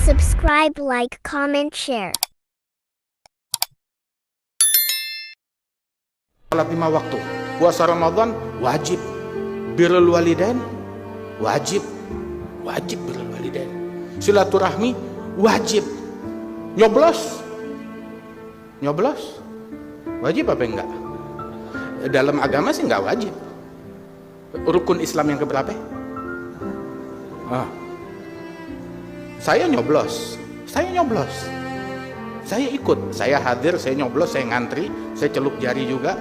Subscribe, like, comment, share. Salat 5 waktu, puasa Ramadan wajib, birrul walidain wajib birrul walidain, silaturahmi wajib, nyoblos wajib apa enggak? Dalam agama sih enggak wajib. Rukun Islam yang keberapa? Saya nyoblos, saya ikut, saya hadir, saya nyoblos, saya ngantri, saya celup jari juga.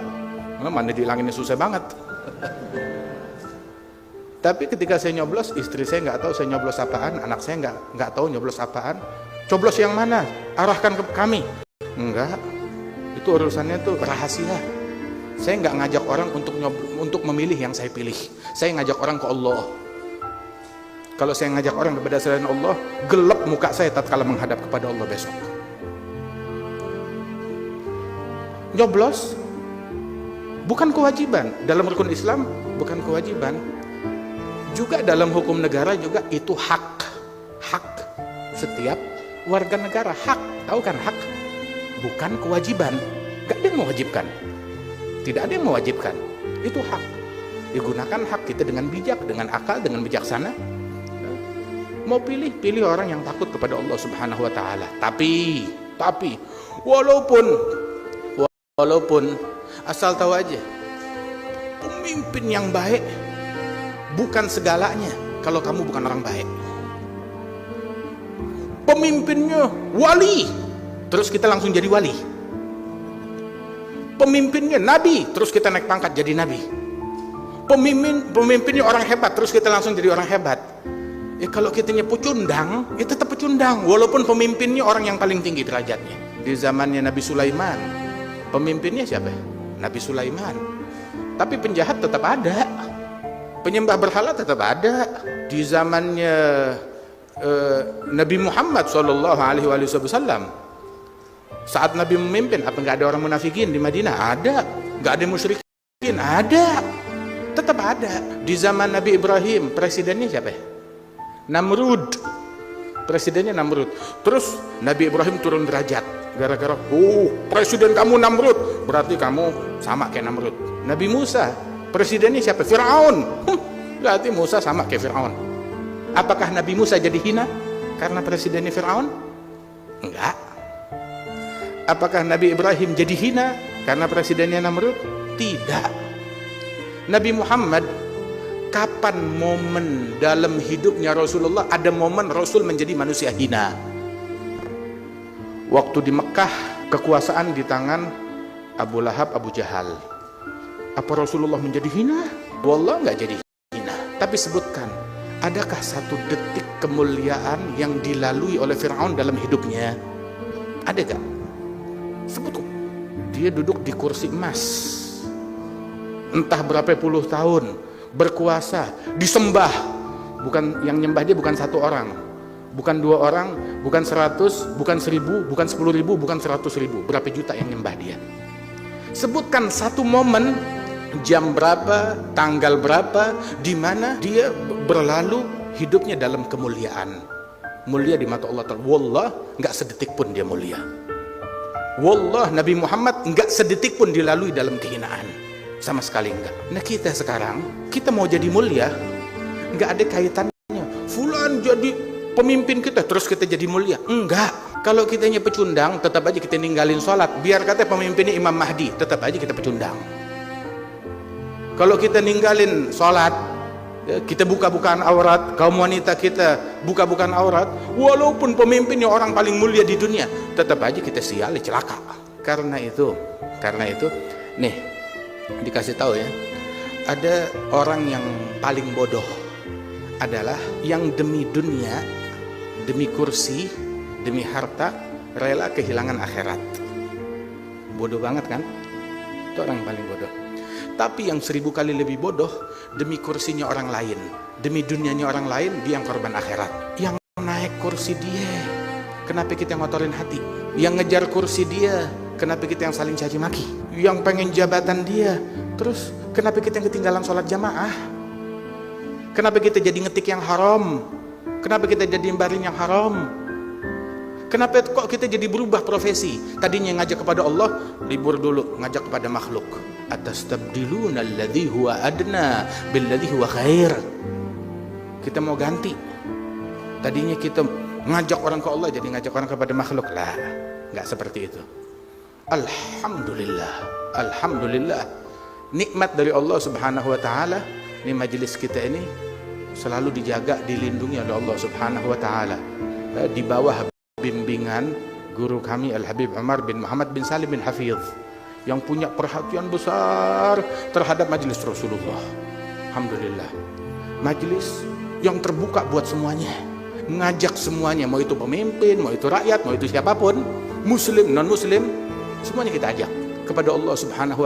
Mana dihilanginnya susah banget. Tapi ketika saya nyoblos, istri saya nggak tahu saya nyoblos apaan, anak saya nggak tahu nyoblos apaan. Coblos yang mana? Arahkan ke kami. Enggak, itu urusannya tuh rahasia. Saya nggak ngajak orang untuk memilih yang saya pilih. Saya ngajak orang ke Allah. Kalau saya ngajak orang kepada selain Allah, gelap muka saya tatkala menghadap kepada Allah besok. Nyoblos bukan kewajiban dalam rukun Islam, bukan kewajiban. Juga dalam hukum negara juga itu hak setiap warga negara, hak. Tahu kan hak? Bukan kewajiban. Gak ada yang mewajibkan. Tidak ada yang mewajibkan. Itu hak. Digunakan hak kita dengan bijak, dengan akal, dengan bijaksana. Mau pilih orang yang takut kepada Allah Subhanahu wa taala. Tapi walaupun asal tahu aja, pemimpin yang baik bukan segalanya kalau kamu bukan orang baik. Pemimpinnya wali, terus kita langsung jadi wali. Pemimpinnya nabi, terus kita naik pangkat jadi nabi. Pemimpinnya orang hebat, terus kita langsung jadi orang hebat. Kalau kitanya pecundang, ya tetap pecundang, walaupun pemimpinnya orang yang paling tinggi derajatnya. Di zamannya Nabi Sulaiman, pemimpinnya siapa? Nabi Sulaiman. Tapi penjahat tetap ada, penyembah berhala tetap ada. Di zamannya Nabi Muhammad SAW, saat Nabi memimpin, apa nggak ada orang munafikin di Madinah? Ada. Nggak ada musyrikin? Ada. Tetap ada. Di zaman Nabi Ibrahim, presidennya siapa? Namrud. Presidennya Namrud. Terus Nabi Ibrahim turun derajat gara-gara presiden kamu Namrud, berarti kamu sama kayak Namrud. Nabi Musa, presidennya siapa? Fir'aun. Berarti Musa sama kayak Fir'aun. Apakah Nabi Musa jadi hina karena presidennya Fir'aun? Enggak. Apakah Nabi Ibrahim jadi hina karena presidennya Namrud? Tidak. Nabi Muhammad, kapan momen dalam hidupnya Rasulullah ada momen Rasul menjadi manusia hina? Waktu di Mekah, kekuasaan di tangan Abu Lahab, Abu Jahal. Apa Rasulullah menjadi hina? Wallah nggak jadi hina. Tapi sebutkan, adakah satu detik kemuliaan yang dilalui oleh Fir'aun dalam hidupnya? Ada gak? Sebutkan. Dia duduk di kursi emas, entah berapa puluh tahun, berkuasa, disembah. Bukan yang nyembah dia bukan satu orang, bukan 2 orang, bukan 100, bukan 1000, bukan 10.000, bukan 100.000. Berapa juta yang nyembah dia? Sebutkan satu momen, jam berapa, tanggal berapa, di mana dia berlalu hidupnya dalam kemuliaan. Mulia di mata Allah Ta'ala. Wallah, nggak sedetik pun dia mulia. Wallah, Nabi Muhammad nggak sedetik pun dilalui dalam kehinaan. Sama sekali enggak. Nah kita sekarang, kita mau jadi mulia, nggak ada kaitannya. Fulan jadi pemimpin kita, terus kita jadi mulia. Enggak. Kalau kitanya pecundang, tetap aja kita ninggalin sholat. Biar kata pemimpinnya Imam Mahdi, tetap aja kita pecundang. Kalau kita ninggalin sholat, kita buka-bukaan aurat, kaum wanita kita buka-bukaan aurat, walaupun pemimpinnya orang paling mulia di dunia, tetap aja kita sial, celaka. Karena itu, nih dikasih tahu ya, ada orang yang paling bodoh adalah yang demi dunia, demi kursi, demi harta, rela kehilangan akhirat. Bodoh banget kan? Itu orang yang paling bodoh. Tapi yang 1000 kali lebih bodoh, demi kursinya orang lain, demi dunianya orang lain, dia yang korban akhirat. Yang naik kursi dia, kenapa kita ngotorin hati? Yang ngejar kursi dia, kenapa kita yang saling caci maki? Yang pengen jabatan dia, terus kenapa kita yang ketinggalan sholat jamaah? Kenapa kita jadi ngetik yang haram? Kenapa kita jadi baring yang haram? Kenapa kok kita jadi berubah profesi? Tadinya ngajak kepada Allah, libur dulu, ngajak kepada makhluk. Atastabdiluna alladhi huwa adna billadhi huwa khair. Kita mau ganti. Tadinya kita ngajak orang ke Allah, jadi ngajak orang kepada makhluk. Lah, nggak seperti itu. Alhamdulillah, alhamdulillah. Nikmat dari Allah Subhanahu wa taala, ini majelis kita ini selalu dijaga, dilindungi oleh Allah Subhanahu wa taala. Di bawah bimbingan guru kami Al-Habib Umar bin Muhammad bin Salim bin Hafidh yang punya perhatian besar terhadap majelis Rasulullah. Alhamdulillah. Majelis yang terbuka buat semuanya, ngajak semuanya, mau itu pemimpin, mau itu rakyat, mau itu siapapun, muslim, non muslim, semuanya kita ajak kepada Allah Subhanahu wa